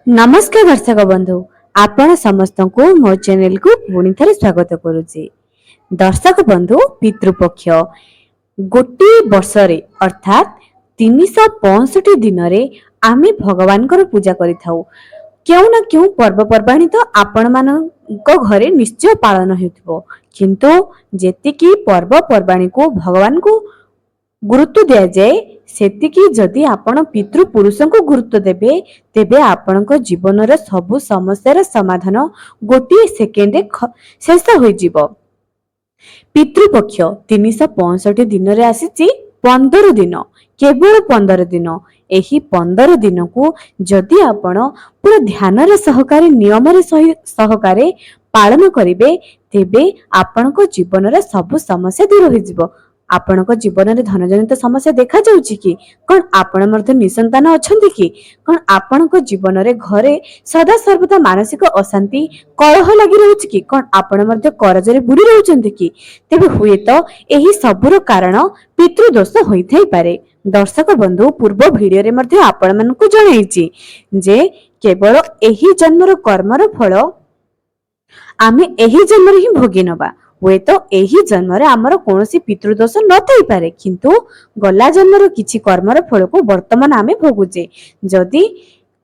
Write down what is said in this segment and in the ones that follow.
नमस्कार दर्शक बंधु आपण समस्त को मो चैनल को पुणी थे स्वागत करुच्ची। दर्शक बंधु पितृपक्ष गोटे वर्षरे अर्थात 365 दिन आमे भगवान पूजा करि थाउ। क्यों ना क्यों पर्वपर्वाणी तो आपण मानक घरे निश्चय पालन होथिबो, किंतु जेतिकी पर्वपर्वाणी को भगवान को गुरुत्व दिया जाए सेतिकी जदि आपण पितृ पुरुष को गुरुत्व देबे तेबे आपणक जीवन रे सबु समस्या रे समाधान गोटे सेकेंड शेष हो जिवो। पितृपक्ष 365 दिन रे आसीची 15 दिन, केवल 15 दिन। एही 15 दिन को जदि आपण पूरा ध्यान रे सहकारी नियम रे सहकारी पालन करिवे तेबे आपणक जीवन रे सबु समस्या दूर हो जिवो। आपणक जीवन में धन जनित समस्या देखा जाउची कि कौन आपण मर्द निसंतान अछंती कि कौन आपणक जीवन में घरे सदा सर्वदा मानसिक अशांति कलह लगी रहउची कि कौन आपण मर्द करजरे बुरी रहउचंती कि तेबे हुए तो एही सबुर कारण पितृदोष होई थाई पारे। दर्शक बंधु पूर्व वीडियो रे मध्ये आपण मानकु जणाइची जे केवल एही जन्मर कर्मर फल आमे एही जन्मरे ही भोगी नबा। हुए तो एही जन्म रे आमर कोनोसी पितृदोष न थई पारे, किंतु गला जन्मर किछि कर्मर फल को वर्तमान आमे भोगुचे। जदि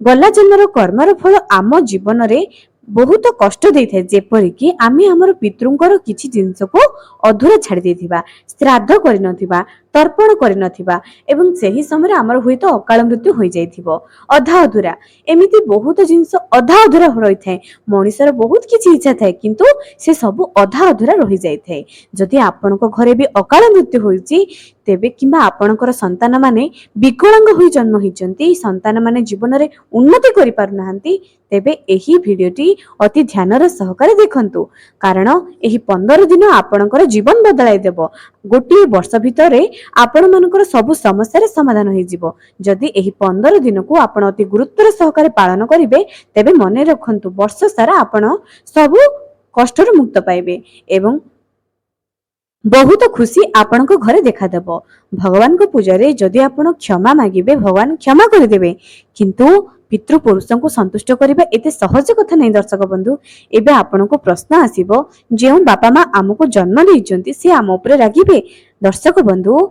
गला जन्मर कर्मर फल आम जीवन रे बहुत कष्ट दे थाए, जेपरि कि आमे हमर पितृंकर किछि जिंस को अधूरा छाड़ी देथिबा, श्राद्ध करि नथिबा, तर्पण करि नथिबा एवं सेही समय हमर हुए तो अकाल मृत्यु होई जाइथिबो अधा अधूरा। एमिति बहुत जिंस अधा अधूरा रहि थाए। मनुष्यर बहुत किछि इच्छा थाए किंतु से सब अधा अधूरा रहि जाय थाए। जदि आपनक घरे भी अकाल मृत्यु होइछि तेबे किंबा आपनकर संतान माने विकलांग होई जन्म होइचंती, संतान माने जीवन रे उन्नति करि पारु नाहंती, तेबे एही भिडियोटी अति ध्यानर सहकारे देखंतु, कारण एही 15 दिन आपनकर जीवन बदलाई देबो। गोटे वर्ष भितरे आपण मानकर सब समस्या रे समाधान होई जिवो। जदि एही 15 दिन को आपण अति गुरुत्वर सहकारे पालन करिवे तेबे मने रखंतु वर्ष सारा आपण सब कष्ट रे मुक्त पाइबे एवं बहुत खुशी आपण को घरे देखा देबो। भगवान को पूजा रे जदि आपण क्षमा मागिबे भगवान क्षमा कर देबे, किंतु पितृ पुरुष को संतुष्ट करिबा एते सहज कथा नहीं। दर्शक बंधु एबे आपण को प्रश्न आसीबो जे बापा माँ आमको जन्म देइचंती से आम ऊपर रागिबे। दर्शक बंधु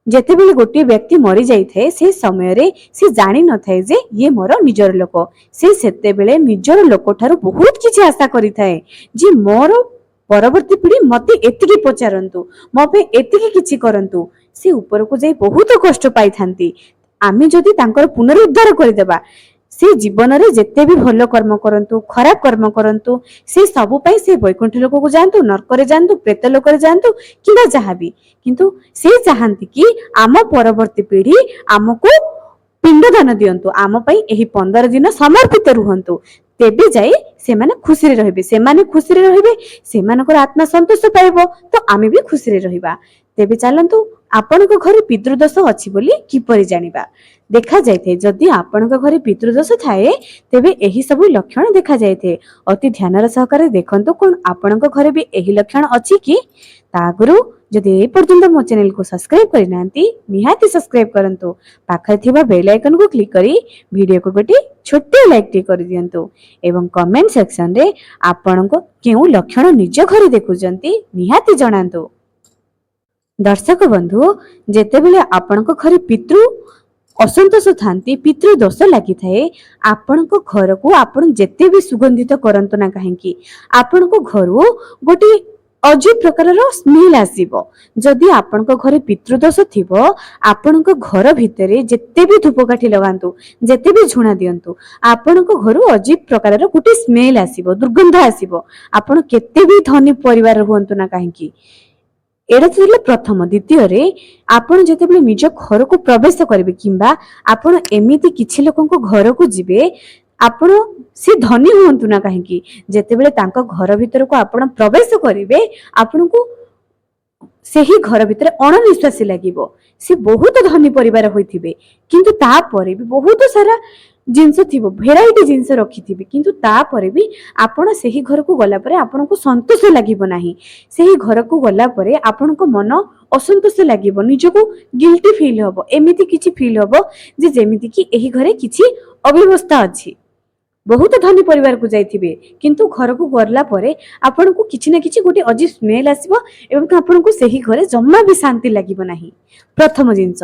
जेतेबेले गोटे व्यक्ति मरी जाई थाए से समय रे से जानि न थाए जे ये मोर निजर लोक, से सेतेबेले निजर लोक ठारू बहुत किछि आशा करि थाए जे मोर परवर्ती पीढ़ी मते एतिकी पचारंतु, मो पे एतिकी किछि करंतु। से ऊपर को जाई बहुत कष्ट पाई थांती। आमे जदि तांकर पुनरुद्धार कर देबा से जीवन रे जेते भी भलो कर्म करंतु खराब कर्म करंतु से सबु पई से वैकुंठ लोक को जानतु, नरक रे जानतु, प्रेत लोक रे जानतु किबा जहा भी, किंतु से चाहंती कि आम परवर्ती पीढ़ी आमको पिंडदान दियंतु, आम पई एही 15 दिन समर्पित रुहंतु, तेबे जाई से माने खुशी रे रहिबे। से माने खुशी रे रहिबे, से मानकर आत्मा संतोष पाइबो तो आमे भी खुशी रे रहिबा। तेबे चलंतु आपनक घरे पितृदोष अछि बोली किपरि जानिबा। देखा जायथे जदि आपनक घरे पितृदोष थाए तेबे एही सब लक्षण देखा जायथे। अति ध्यानर सहकारे देखंतु कोन आपनक घरे भी एही लक्षण अछि कि। तागुरु जदि ए पर्यंत मो चैनल को सब्सक्राइब करि नांती निहाती सब्सक्राइब करंतु, पाखरे थिबा बेल आइकन को क्लिक करी वीडियो को गोटे छोटे लाइक टी करि दियंतु एवं कमेंट सेक्शन रे आपनक केउ लक्षण निज घरे देखुचंती निहाती जणांतु। दर्शक बंधु जेतेबेले आपनक घरे पितृ असंतोष थांती, पितृ दोष लगी थाए, आपनक घर को आपण जेते भी सुगंधित करंतु ना काहेकि आपनक घर गोटे अजीब प्रकार स्मेल आसीबो। जदि आपनक घरे पितृदोष थिबो आपनक घर भितरे जेते भी धूपकाठी लगांतु, जेते भी झुणा दियंतु, आपनक घर अजीब प्रकार गोटे स्मेल आसीबो, दुर्गंध आसीबो। आपण केते भी धनी परिवार रहंतु ना काहेकि एड़ा थिले प्रथम। द्वितीय रे आपण जेतेबेले निज घर को प्रवेश करिवे किंबा आपण एमिति किछि लोकन घर को जिवे आपण से धनी हुंतु ना काहेकि जेतेबेले तांको घर भीतर को आपण प्रवेश करिवे आपण को सेही घर भितर अणनिश्वासी लागिबो। से बहुत धनी परिवार होइथिबे किंतु ता परे भी बहुत सारा जिनस थिबो, भेराइटी जिनस रखिथिबे, किंतु ता परे भी आपण सेही घर को गला परे आपण को संतोष लागिबो नाही। सेही घर को गला परे आपण को मन असंतोष लागिबो, निजको गिल्टी फील हबो, एमिति किछि फील हबो जे जेमिति कि एही घरे किछि अव्यवस्था अछि। बहुत धनी परिवार को जाइथिबे किंतु घर को गरला परे आपनको किछि ना किछि गोटे अजीब स्मेल आसीबो एवं आपनको सही घरे जम्मा भी शांति लागिबो नाही। प्रथम जिंस।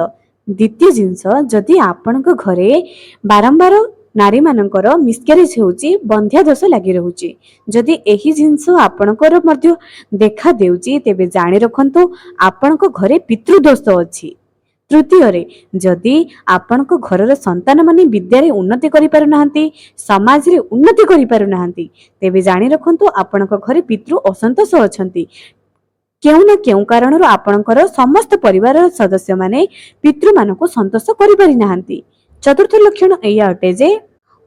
द्वितीय जिंस, जदि आपनको घरे बारंबार नारी मानकर मिसक्यारेज होउची, बंध्या दोष लागि रहउची, जदि एही जिंस आपनकर मध्य देखा देउची तेबे जानि रखंतु आपनको घरे पितृदोष अछि। तृतीय रे, जदि आपनको घरर संतान माने विद्यारे उन्नति करि पारु नाहंती, समाज रे उन्नति करि पारु नाहंती, तेबे जानि रखंतु आपनको घरे पितृ असंतोष अछंती। केउ ना केउ कारणर आपनकर समस्त परिवार सदस्य माने पितृ मानको संतोष करि पारि नाहंती। चतुर्थ लक्षण एया अटे जे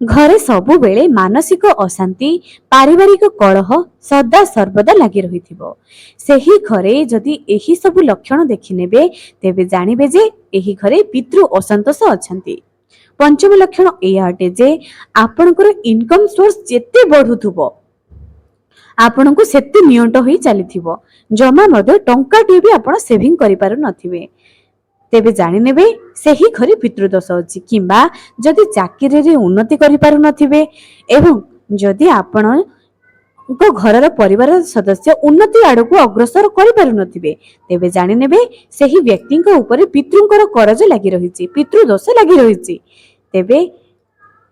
घरे सबु बेले मानसिक अशांति, पारिवारिक कलह सदा सर्वदा लागि रहिथिबो। सेही घरे जदि एही सबु लक्षण देखि नेबे तेबे जानिबे जे एही घरे पितृ असंतोष अछंती। पंचम लक्षण एया अटे जे आपनकर इनकम सोर्स जेते बढुथुबो आपनको सेते नियंट होई चलीथिबो, जमा मध्ये टंकाटे भी आपण सेविंग करि पारु नथिबे, तेबे जानि नेबे सेही घरे पितृदोष अछि। किंबा जदि चाकरी रे उन्नति करि पारु नथिबे एवं जदि आपण को घरर परिवार सदस्य उन्नति आड़को अग्रसर करि पारु नथिबे, तेबे जानि नेबे सेही व्यक्तिक ऊपर पितृंकर करज लागि रहिछि, पितृदोष लागि रहिछि। तेबे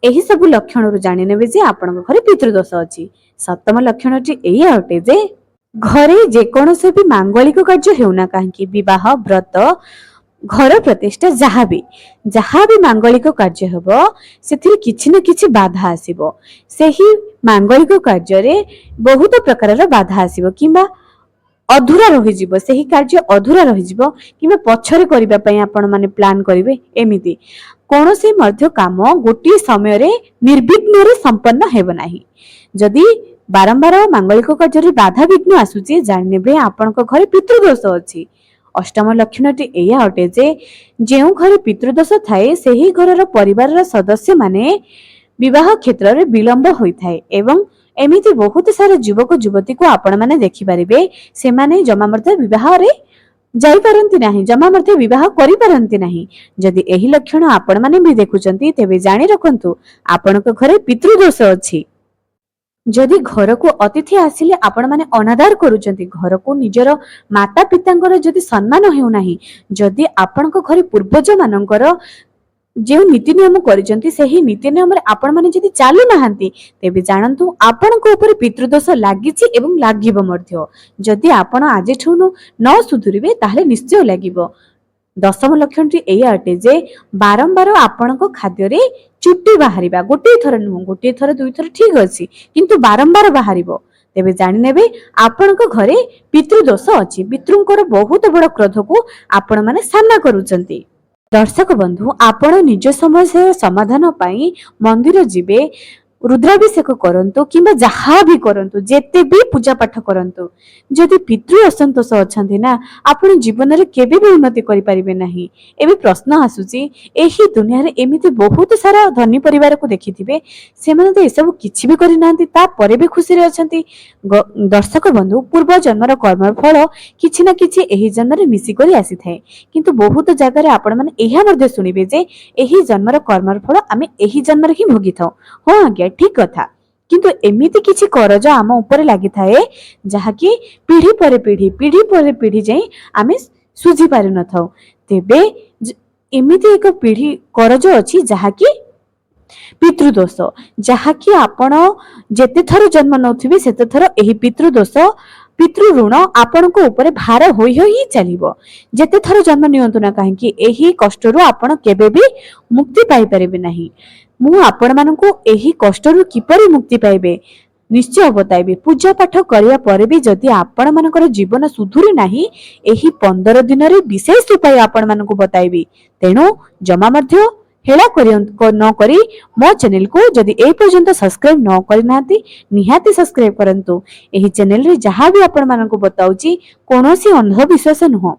एही सब लक्षण रु जानि नेबे जे आपण घरे पितृदोष अछि। सप्तम लक्षणटी एया अटे जे घरे जे कोनोसे भी मांगलिक कार्य हेउना काहेकि, विवाह, व्रत, घर प्रतिष्ठा, जहाँ भी मांगलिक कार्य हेबो सेथिरे किछि न किछि बाधा आसीबो। सेही मांगलिक कार्य रे बहुत प्रकारर बाधा आसीबो किंबा अधूरा रहि जिवो, सेही कार्य अधूरा रहि जिवो किंबा पछरे करिबा पई आपण माने प्लान करिवे। एमिति कोनोसी मध्य काम गोटी समय रे निर्विघ्न रे संपन्न हेबो नाही। जदि बारंबार मांगलिक कार्य रे बाधा विघ्न आसुची, जानि नेबे आपनक घरे पितृदोष अछि। अष्टम लक्षणटी एया अटे जे जेउ घरे पितृदोष थाए सेही घरर परिवारर सदस्य माने विवाह क्षेत्र रे विलंब होइथाए एवं एमिति बहुत सारा युवक युवती को आपण माने देखि परिबे, से माने जमा मर्दे विवाह रे जाई पारंती नाही, जमा मर्दे विवाह करि पारंती नाही। जदि एही लक्षण आपण माने भी देखुचंती तेबे जानि रखंतु आपनक घरे पितृदोष अछि। जदि घर को अतिथि आसिले आपण माने अनादर करूचंती, घर को निजर माता पितांकर जदि सम्मान हेउ नाही, जदि आपनक घरे पूर्वज मानकर जे नीति नियम करिसंती सेही नीति नियम रे आपण माने जदि चालू नाहंती, तेबे जानंतु आपनक ऊपर पितृदोष लागिछि एवं लागिबो मध्य। जदि आपण आजिठुनु न सुधुरिबे ताहले निश्चय लागिबो। दशम लक्षणटी एया अटे जे बारंबार आपनक खाद्य रे चुट्टी बाहरिबा, गोटे थर नुह, गोटे थर दुई थर ठीक अछि किंतु बारंबार बाहरिबो, तेबे जानि नेबे आपनक घरे पितृदोष अछि। पितृंकर बहुत बड़ क्रोध को आपण माने सामना करूचंती। दर्शक बंधु, आपण निज समस्या समाधान पाई मंदिर जिबे, रुद्राभिषेक करंतु किंबा जहाँ भी करंतु, जेते भी पूजा पाठ करंतु, जदि पितृ असंतोष अछंती ना आपण जीवन रे केबे भी उन्नति करि परिबे नाही। एबे प्रश्न आसुची, एही दुनिया रे एमिति बहुत सारा धनी परिवार को देखिथिबे, सेमाने तो एसबु किछि भी करि नांती, ता परे भी खुशी रे अछंती। दर्शक बंधु, पूर्व जन्मर कर्म फल किछि ना किछि एही जन्म रे मिसी करि आसी थाए, किंतु बहुत जगह रे आपण माने एहा मध्ये सुनिबे जे एही जन्मर कर्म फल आमे एही जन्म रे ही भोगी थाउ। हो आज्ञा, ठीक कथा, किंतु एमिति किछि करज आम ऊपर लागि थाए जहाकि पीढ़ी पर पीढ़ी जाई आमे सुझी पारि न थाउ। तेबे एमिति एक पीढ़ी करज अछि जहाकि पितृदोष, जहाकि आपण जेते थर जन्म नउथिबे सेते थर एही पितृदोष, पितृ ऋण आपणक ऊपर भार होई होई चलिबो। जेते थर जन्म नियंतु ना काहेकि एही कष्टरू आपण केबे भी मुक्ति पाई परिबे नाही। मु आपण मानकु एही कष्टरू किपरि मुक्ति पाइबे निश्चय बताइबे। पूजा पाठ करिया परे भी जदि आपण मानकर जीवन सुधुरी नाही, एही 15 दिन रे विशेष उपाय आपण मानकु बताइबे। तेणु जमा मध्य हेला न करी मो चैनल को जदि ए पर्यंत सब्सक्राइब न करि नांती, निहाती सब्सक्राइब करंतु। एही चैनल रे जहां भी आपण मानकु बताउची कोनोसी अंधविश्वास नुह,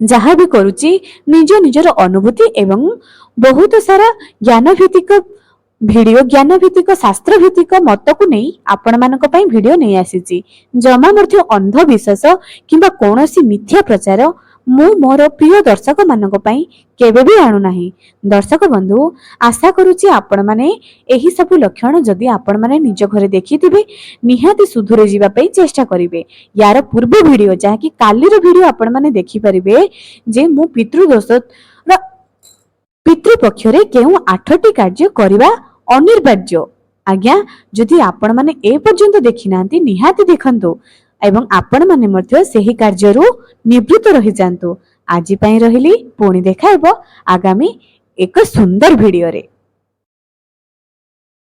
जहां भी करूची निज निजर अनुभूति एवं बहुत सारा ज्ञान भित्तिक भिडियो, ज्ञान भित्तिक शास्त्र भित्तिक मत को नहीं आपण मानक पई भिडियो नहीं आसीची। जमा मध्य अंधविश्वास किंबा कोनोसी मिथ्या प्रचार ମୁଁ ମୋର ପ୍ରିୟ ଦର୍ଶକ ମାନଙ୍କ ପାଇଁ କେବେ ବି ଆଣୁନାହିଁ। ଦର୍ଶକ ବନ୍ଧୁ, ଆଶା କରୁଛି ଆପଣମାନେ ଏହି ସବୁ ଲକ୍ଷଣ ଯଦି ଆପଣମାନେ ନିଜ ଘରେ ଦେଖିଥିବେ ନିହାତି ସୁଧୁରି ଯିବା ପାଇଁ ଚେଷ୍ଟା କରିବେ। ୟାର ପୂର୍ବ ଭିଡିଓ ଯାହାକି କାଲିର ଭିଡିଓ ଆପଣମାନେ ଦେଖିପାରିବେ ଯେ ମୁଁ ପିତୃପକ୍ଷରେ କେଉଁ 8ଟି କାର୍ଯ୍ୟ କରିବା ଅନିବାର୍ଯ୍ୟ। ଆଜ୍ଞା, ଯଦି ଆପଣମାନେ ଏ ପର୍ଯ୍ୟନ୍ତ ଦେଖିନାହାନ୍ତି ନିହାତି ଦେଖନ୍ତୁ ଏବଂ ଆପଣମାନେ ମଧ୍ୟ ସେହି କାର୍ଯ୍ୟରୁ ନିବୃତ୍ତ ରହିଯାଆନ୍ତୁ। ଆଜି ପାଇଁ ରହିଲି, ପୁଣି ଦେଖା ହେବ ଆଗାମୀ ଏକ ସୁନ୍ଦର ଭିଡିଓରେ।